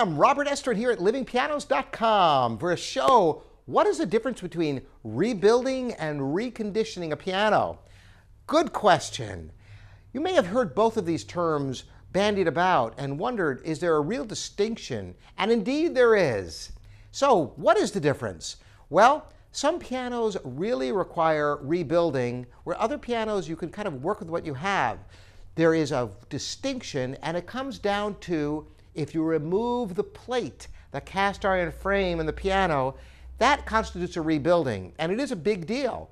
I'm Robert Estrin here at livingpianos.com for a show. What is the difference between rebuilding and reconditioning a piano? Good question. You may have heard both of these terms bandied about and wondered, is there a real distinction? And indeed there is. So what is the difference? Well, some pianos really require rebuilding, where other pianos you can kind of work with what you have. There is a distinction, and it comes down to if you remove the plate, the cast iron frame in the piano, that constitutes a rebuilding, and it is a big deal.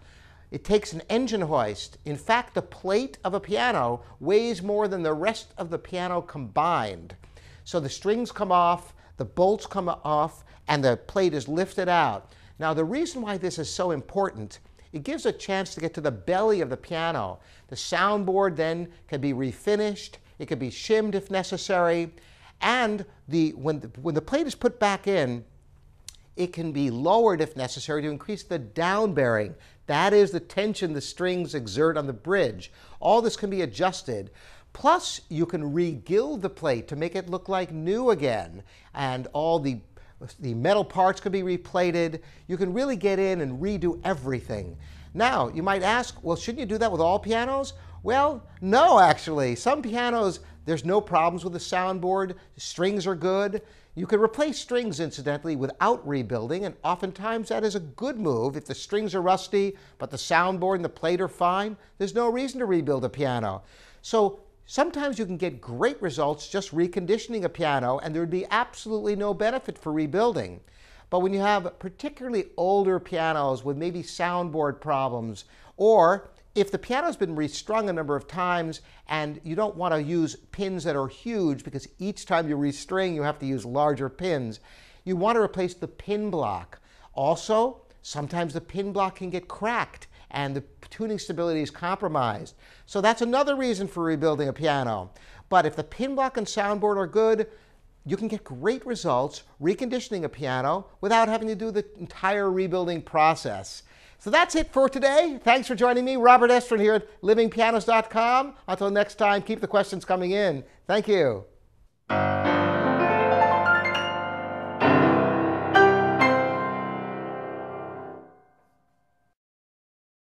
It takes an engine hoist. In fact, the plate of a piano weighs more than the rest of the piano combined. So the strings come off, the bolts come off, and the plate is lifted out. Now, the reason why this is so important, it gives a chance to get to the belly of the piano. The soundboard then can be refinished. It can be shimmed if necessary. And when the plate is put back in, it can be lowered if necessary to increase the down bearing. That is the tension the strings exert on the bridge. All this can be adjusted. Plus, you can reguild the plate to make it look like new again. And all the metal parts can be replated. You can really get in and redo everything. Now, you might ask, well, shouldn't you do that with all pianos? Well, no, actually. Some pianos, there's no problems with the soundboard. The strings are good. You can replace strings, incidentally, without rebuilding, and oftentimes that is a good move. If the strings are rusty, but the soundboard and the plate are fine, there's no reason to rebuild a piano. So sometimes you can get great results just reconditioning a piano, and there would be absolutely no benefit for rebuilding. But when you have particularly older pianos with maybe soundboard problems, or if the piano's been restrung a number of times and you don't want to use pins that are huge because each time you restring you have to use larger pins, you want to replace the pin block. Also, sometimes the pin block can get cracked and the tuning stability is compromised. So that's another reason for rebuilding a piano. But if the pin block and soundboard are good, you can get great results reconditioning a piano without having to do the entire rebuilding process. So that's it for today. Thanks for joining me, Robert Estrin here at livingpianos.com. Until next time, keep the questions coming in. Thank you.